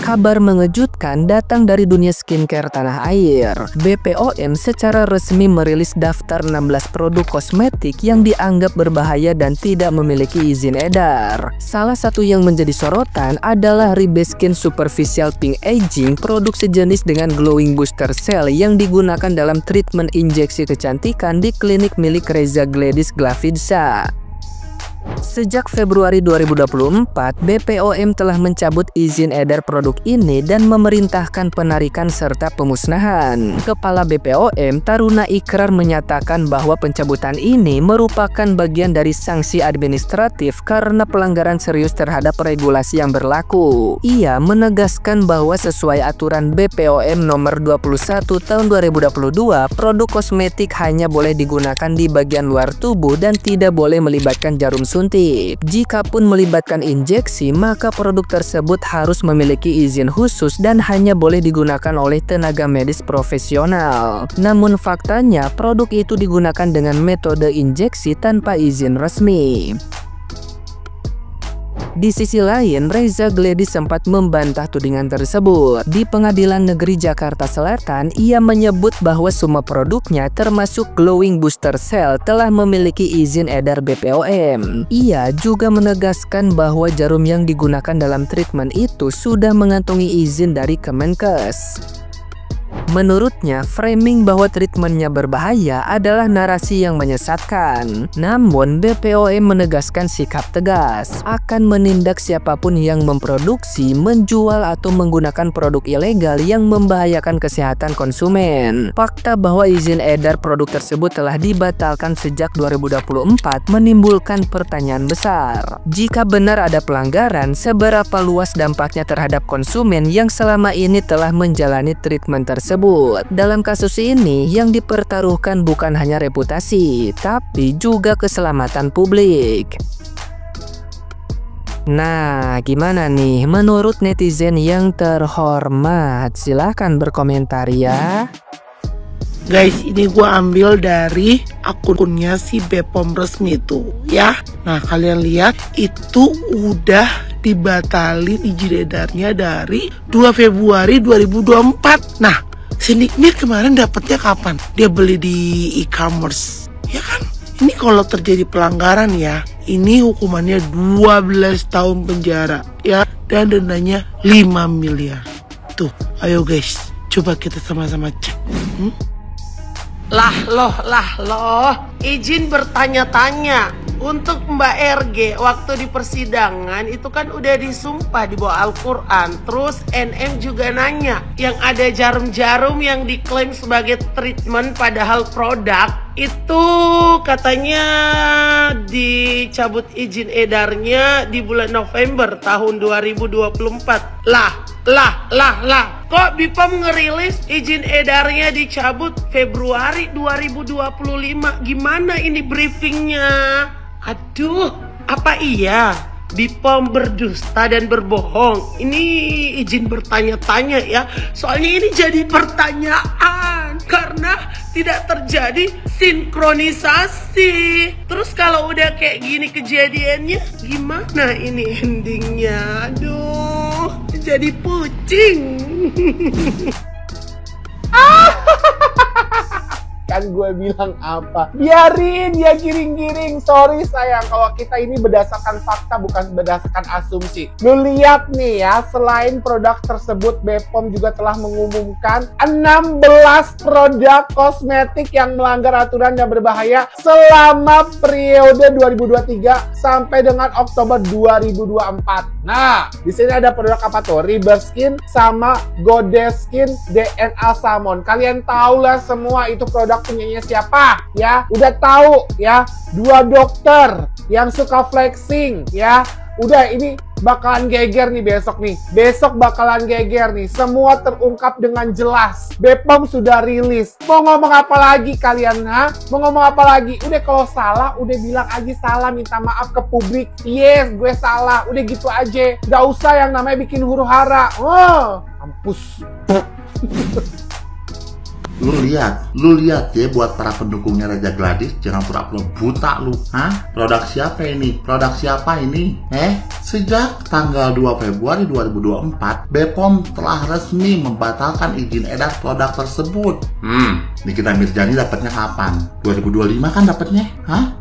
kabar mengejutkan datang dari dunia skincare tanah air. BPOM secara resmi merilis daftar 16 produk kosmetik yang dianggap berbahaya dan tidak memiliki izin edar. Salah satu yang menjadi sorotan adalah Ribeskin Superficial Pink Aging, produk sejenis dengan glowing booster cell yang digunakan dalam treatment injeksi kecantikan di klinik milik Reza Gladys Glavidza. Sejak Februari 2024, BPOM telah mencabut izin edar produk ini dan memerintahkan penarikan serta pemusnahan. Kepala BPOM, Taruna Ikrar, menyatakan bahwa pencabutan ini merupakan bagian dari sanksi administratif karena pelanggaran serius terhadap regulasi yang berlaku. Ia menegaskan bahwa sesuai aturan BPOM nomor 21 tahun 2022, produk kosmetik hanya boleh digunakan di bagian luar tubuh dan tidak boleh melibatkan jarum suntik. Jikapun melibatkan injeksi, maka produk tersebut harus memiliki izin khusus dan hanya boleh digunakan oleh tenaga medis profesional. Namun faktanya, produk itu digunakan dengan metode injeksi tanpa izin resmi. Di sisi lain, Reza Gladys sempat membantah tudingan tersebut. Di Pengadilan Negeri Jakarta Selatan, ia menyebut bahwa semua produknya termasuk glowing booster cell telah memiliki izin edar BPOM. Ia juga menegaskan bahwa jarum yang digunakan dalam treatment itu sudah mengantongi izin dari Kemenkes. Menurutnya, framing bahwa treatmentnya berbahaya adalah narasi yang menyesatkan. Namun, BPOM menegaskan sikap tegas akan menindak siapapun yang memproduksi, menjual, atau menggunakan produk ilegal yang membahayakan kesehatan konsumen. Fakta bahwa izin edar produk tersebut telah dibatalkan sejak 2024 menimbulkan pertanyaan besar. Jika benar ada pelanggaran, seberapa luas dampaknya terhadap konsumen yang selama ini telah menjalani treatment tersebut? Dalam kasus ini, yang dipertaruhkan bukan hanya reputasi, tapi juga keselamatan publik. Nah, gimana nih menurut netizen yang terhormat? Silahkan berkomentar ya. Guys, ini gue ambil dari akunnya si BPOM resmi itu ya. Nah, kalian lihat itu udah dibatalin izin edarnya dari 2 Februari 2024. Nah, si Nikmir kemarin dapatnya kapan? Dia beli di e-commerce, ya kan? Ini kalau terjadi pelanggaran ya, ini hukumannya 12 tahun penjara ya, dan dendanya 5 miliar. Tuh, ayo guys, coba kita sama-sama cek. Lah loh, izin bertanya-tanya. Untuk Mbak RG waktu di persidangan itu kan udah disumpah di bawah Al-Quran. Terus NM juga nanya, yang ada jarum-jarum yang diklaim sebagai treatment padahal produk itu katanya dicabut izin edarnya di bulan November tahun 2024. Lah, kok BPOM ngerilis izin edarnya dicabut Februari 2025? Gimana ini briefingnya? Aduh, apa iya BPOM berdusta dan berbohong? Ini izin bertanya-tanya ya. Soalnya ini jadi pertanyaan karena tidak terjadi sinkronisasi. Terus kalau udah kayak gini kejadiannya, gimana ini endingnya? Aduh, jadi pucing. Kan gue bilang apa? Biarin dia giring-giring. Sorry sayang, kalau kita ini berdasarkan fakta bukan berdasarkan asumsi. Lu lihat nih ya, selain produk tersebut, BPOM juga telah mengumumkan 16 produk kosmetik yang melanggar aturan yang berbahaya selama periode 2023 sampai dengan Oktober 2024. Nah, di sini ada produk apa tuh? Ribeskin sama Godeskin DNA Salmon. Kalian tahu lah semua itu produk punyanya siapa ya, udah tahu ya, 2 dokter yang suka flexing ya. Udah, ini bakalan geger nih besok nih. Besok bakalan geger nih. Semua terungkap dengan jelas. BPOM sudah rilis. Mau ngomong apa lagi kalian, ha? Mau ngomong apa lagi? Udah, kalau salah, udah bilang aja salah. Minta maaf ke publik. Yes, gue salah. Udah gitu aja. Gak usah yang namanya bikin huru-hara. Oh, mampus. Lu lihat ya, buat para pendukungnya Reza Gladys, jangan pura-pura buta lu. Hah? Produk siapa ini? Sejak tanggal 2 Februari 2024, BPOM telah resmi membatalkan izin edar produk tersebut. Nikita Mirzani dapatnya kapan? 2025 kan dapatnya?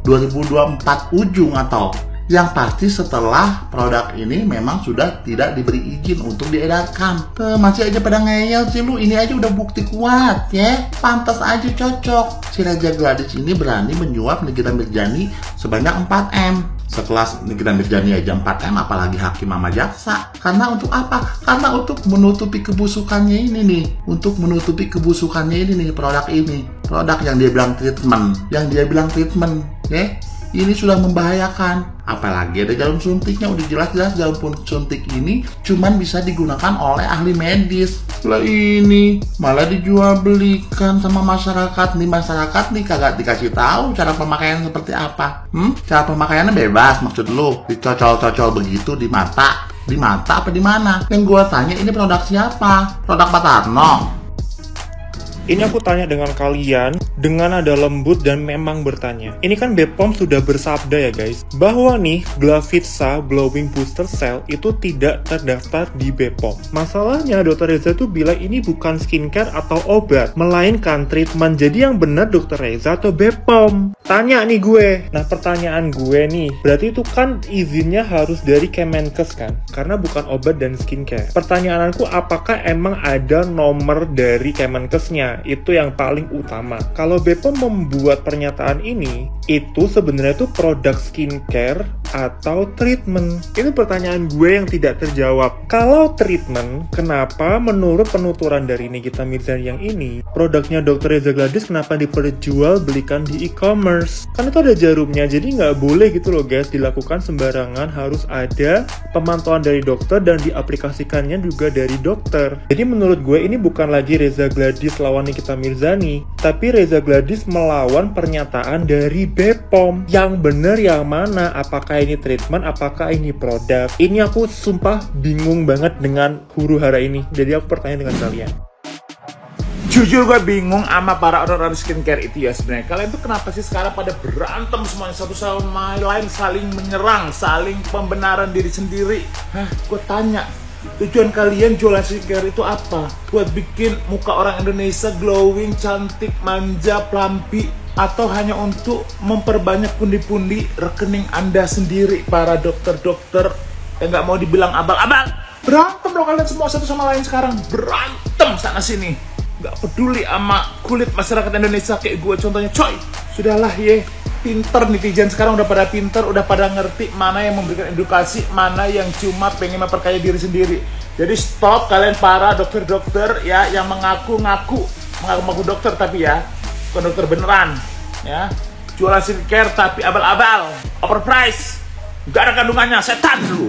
2024 ujung atau? Yang pasti setelah produk ini memang sudah tidak diberi izin untuk diedarkan. Masih aja pada ngeyel sih lu, ini aja udah bukti kuat ya. Pantas aja cocok. Si Reza Gladys ini berani menyuap Nikita Mirzani sebanyak 4M. Sekelas Nikita Mirzani aja 4M, apalagi hakim sama jaksa. Karena untuk apa? Karena untuk menutupi kebusukannya ini nih. Untuk menutupi kebusukannya ini nih, produk ini. Produk yang dia bilang treatment. Ya. Ini sudah membahayakan. Apalagi ada jarum suntiknya, udah jelas-jelas jarum suntik ini cuman bisa digunakan oleh ahli medis. Lah ini malah dijual belikan sama masyarakat nih kagak dikasih tahu cara pemakaian seperti apa. Cara pemakaiannya bebas maksud lu, dicocol-cocol begitu di mata apa di mana? Yang gua tanya ini produk siapa? Produk Pak Tarno. Ini aku tanya dengan kalian dengan nada lembut dan memang bertanya. Ini kan BPOM sudah bersabda ya guys, bahwa nih Glavitsa Glowing Booster Cell itu tidak terdaftar di BPOM. Masalahnya Dr. Reza tuh bilang ini bukan skincare atau obat, melainkan treatment. Jadi yang benar Dr. Reza atau BPOM? Tanya nih gue. Nah pertanyaan gue nih, berarti itu kan izinnya harus dari Kemenkes kan? Karena bukan obat dan skincare. Pertanyaanku, apakah emang ada nomor dari Kemenkesnya? Itu yang paling utama. Kalau BPOM membuat pernyataan ini, itu sebenarnya itu produk skincare atau treatment? Itu pertanyaan gue yang tidak terjawab. Kalau treatment, kenapa menurut penuturan dari Nikita Mirzani yang ini, produknya Dr. Reza Gladys kenapa diperjual belikan di e-commerce? Kan itu ada jarumnya, jadi nggak boleh gitu loh guys dilakukan sembarangan, harus ada pemantauan dari dokter dan diaplikasikannya juga dari dokter. Jadi menurut gue ini bukan lagi Reza Gladys lawan Nikita Mirzani, tapi Reza Gladys melawan pernyataan dari BPOM. Yang bener yang mana? Apakah ini treatment? Apakah ini produk? Ini aku sumpah bingung banget dengan huru-hara ini. Jadi aku bertanya dengan kalian. Jujur gue bingung sama para orang-orang skincare itu ya sebenarnya. Kalian tuh kenapa sih sekarang pada berantem semuanya satu sama lain, saling menyerang, saling pembenaran diri sendiri? Gue tanya. Tujuan kalian jualan skincare itu apa? Buat bikin muka orang Indonesia glowing, cantik, manja, plumpi, atau hanya untuk memperbanyak pundi-pundi rekening Anda sendiri, para dokter-dokter yang nggak mau dibilang abal-abal? Berantem loh kalian semua satu sama lain sekarang, berantem sana sini, nggak peduli sama kulit masyarakat Indonesia kayak gue contohnya, coy. Sudahlah ye. Pinter netizen sekarang udah pada pinter, udah pada ngerti mana yang memberikan edukasi, mana yang cuma pengen memperkaya diri sendiri. Jadi stop kalian para dokter-dokter ya yang mengaku-ngaku dokter tapi ya bukan dokter beneran ya, jualan skincare tapi abal-abal, overprice, gak ada kandungannya, setan lu.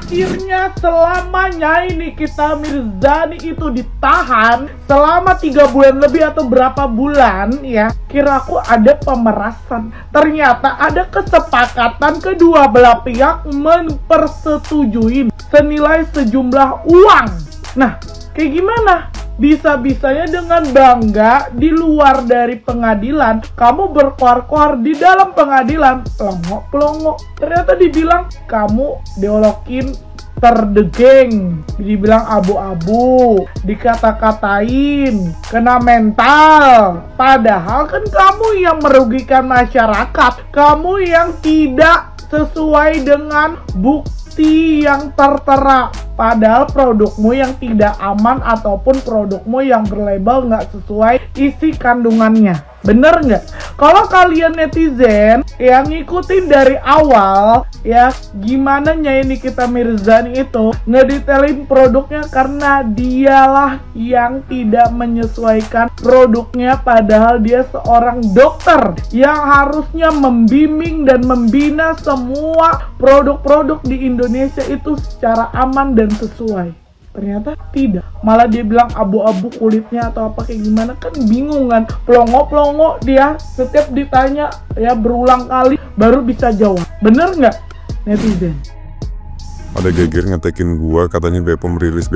Akhirnya selamanya ini Nikita Mirzani itu ditahan selama 3 bulan lebih atau berapa bulan ya. Kiraku ada pemerasan, ternyata ada kesepakatan kedua belah pihak mempersetujui senilai sejumlah uang. Nah kayak gimana? Bisa-bisanya dengan bangga di luar dari pengadilan kamu berkuar-kuar di dalam pengadilan, pelongo-pelongo. Ternyata dibilang kamu diolokin terdegeng, dibilang abu-abu, dikata-katain, kena mental. Padahal kan kamu yang merugikan masyarakat, kamu yang tidak sesuai dengan bukti yang tertera. Padahal produkmu yang tidak aman ataupun produkmu yang berlabel nggak sesuai isi kandungannya. Bener nggak? Kalau kalian netizen yang ngikutin dari awal ya, gimana Nyai Nikita Mirzani itu ngedetailin produknya karena dialah yang tidak menyesuaikan produknya, padahal dia seorang dokter yang harusnya membimbing dan membina semua produk-produk di Indonesia itu secara aman dan sesuai. Ternyata tidak, malah dia bilang abu-abu kulitnya atau apa kayak gimana, kan bingung kan, pelongo-pelongo dia setiap ditanya ya berulang kali baru bisa jawab. Bener nggak netizen? Ada geger ngetekin gua katanya BPOM rilis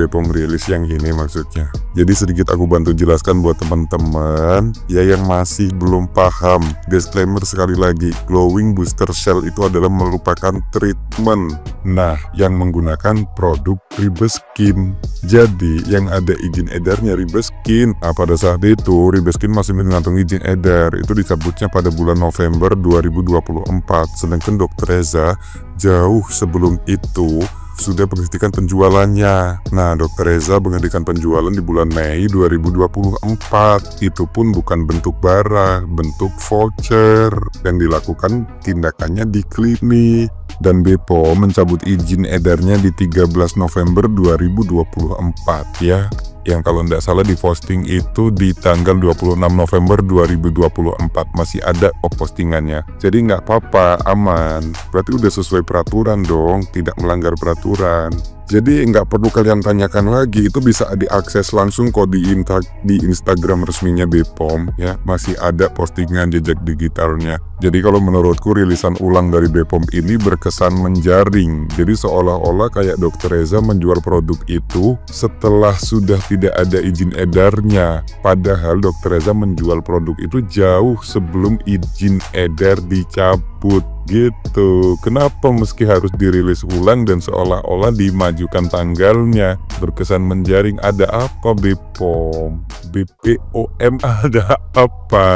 yang ini maksudnya. Jadi sedikit aku bantu jelaskan buat teman-teman ya yang masih belum paham. Disclaimer sekali lagi, glowing booster cell itu adalah merupakan treatment. Nah, yang menggunakan produk Ribeskin. Jadi yang ada izin edarnya Ribeskin. Nah, pada saat itu Ribeskin masih menggantung izin edar. Itu dicabutnya pada bulan November 2024. Sedangkan Dr. Reza jauh sebelum itu sudah menghentikan penjualannya. Nah, Dr. Reza menghentikan penjualan di bulan Mei 2024. Itu pun bukan bentuk barang, bentuk voucher dan dilakukan tindakannya di klinik. Dan BPOM mencabut izin edarnya di 13 November 2024 ya. Yang kalau tidak salah di posting itu di tanggal 26 November 2024 masih ada postingannya. Jadi nggak apa-apa, aman. Berarti udah sesuai peraturan dong, tidak melanggar peraturan. Jadi nggak perlu kalian tanyakan lagi, itu bisa diakses langsung kok di Instagram resminya BPOM ya, masih ada postingan jejak digitalnya. Jadi kalau menurutku rilisan ulang dari BPOM ini berkesan menjaring. Jadi seolah-olah kayak Dr. Reza menjual produk itu setelah sudah tidak ada izin edarnya. Padahal Dr. Reza menjual produk itu jauh sebelum izin edar dicabut. Gitu, kenapa meski harus dirilis ulang dan seolah-olah dimajukan tanggalnya? Berkesan menjaring. Ada apa BPOM? BPOM ada apa?